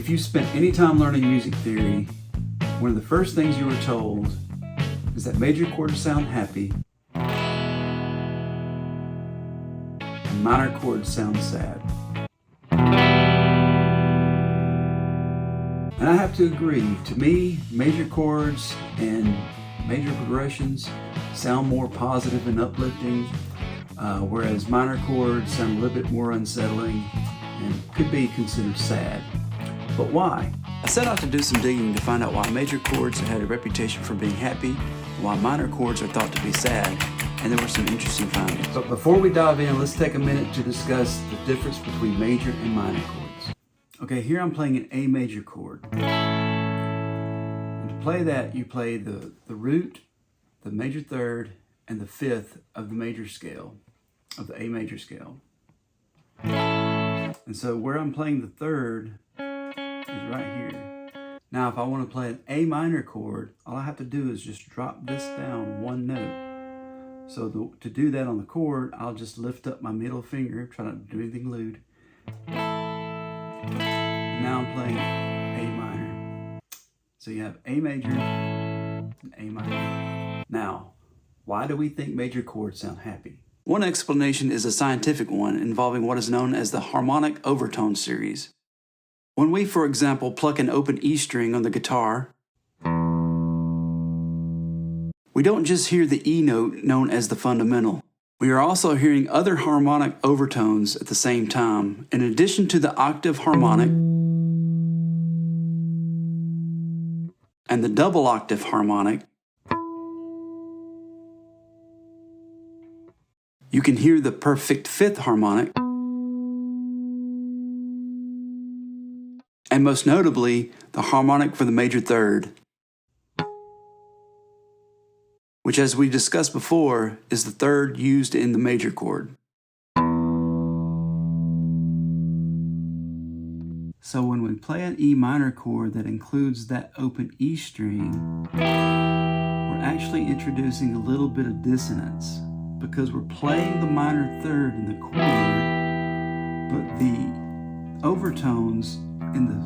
If you spent any time learning music theory, one of the first things you were told is that major chords sound happy and minor chords sound sad. And I have to agree, to me, major chords and major progressions sound more positive and uplifting, whereas minor chords sound a little bit more unsettling and could be considered sad. But why? I set out to do some digging to find out why major chords had a reputation for being happy and why minor chords are thought to be sad, and there were some interesting findings. But before we dive in, let's take a minute to discuss the difference between major and minor chords. Okay, here I'm playing an A major chord. And to play that, you play the root, the major third, and the fifth of the major scale, of the A major scale. And so where I'm playing the third is right here. Now, if I want to play an A minor chord, all I have to do is just drop this down one note. So to do that on the chord, I'll just lift up my middle finger, try not to do anything lewd. Now I'm playing A minor. So you have A major and A minor. Now, why do we think major chords sound happy? One explanation is a scientific one involving what is known as the harmonic overtone series. When we, for example, pluck an open E string on the guitar, we don't just hear the E note known as the fundamental. We are also hearing other harmonic overtones at the same time, in addition to the octave harmonic and the double octave harmonic. You can hear the perfect fifth harmonic, and most notably, the harmonic for the major third, which, as we discussed before, is the third used in the major chord. So when we play an E minor chord that includes that open E string, we're actually introducing a little bit of dissonance because we're playing the minor third in the chord, but the overtones in the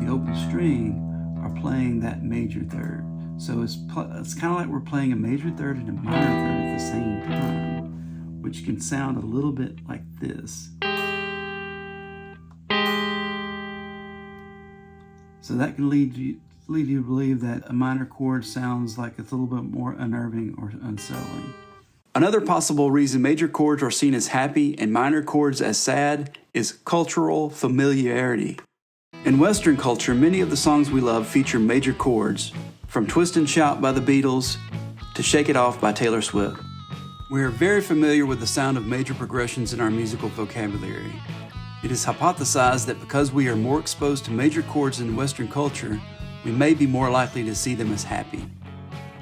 open string are playing that major third. So it's kind of like we're playing a major third and a minor third at the same time, which can sound a little bit like this. So that can lead you to believe that a minor chord sounds like it's a little bit more unnerving or unsettling. Another possible reason major chords are seen as happy and minor chords as sad is cultural familiarity. In Western culture, many of the songs we love feature major chords, from Twist and Shout by the Beatles to Shake It Off by Taylor Swift. We are very familiar with the sound of major progressions in our musical vocabulary. It is hypothesized that because we are more exposed to major chords in Western culture, we may be more likely to see them as happy.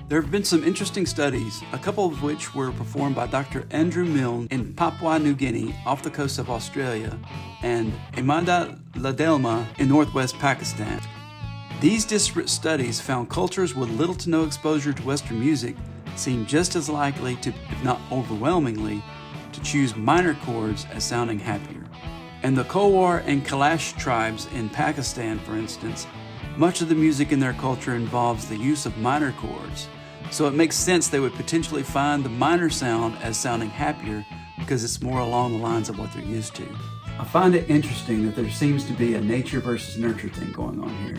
There have been some interesting studies, a couple of which were performed by Dr. Andrew Milne in Papua New Guinea off the coast of Australia and Amanda Ladelma in northwest Pakistan. These disparate studies found cultures with little to no exposure to Western music seem just as likely to, if not overwhelmingly, to choose minor chords as sounding happier. In the Kowar and Kailash tribes in Pakistan, for instance, much of the music in their culture involves the use of minor chords, so it makes sense they would potentially find the minor sound as sounding happier because it's more along the lines of what they're used to. I find it interesting that there seems to be a nature versus nurture thing going on here.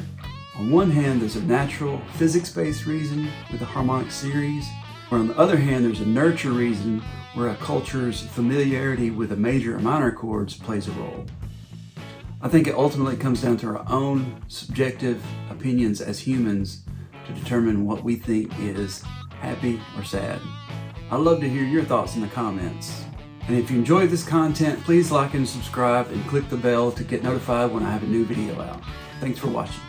On one hand, there's a natural, physics-based reason with the harmonic series, where on the other hand, there's a nurture reason where a culture's familiarity with the major or minor chords plays a role. I think it ultimately comes down to our own subjective opinions as humans to determine what we think is happy or sad. I'd love to hear your thoughts in the comments. And if you enjoyed this content, please like and subscribe and click the bell to get notified when I have a new video out. Thanks for watching.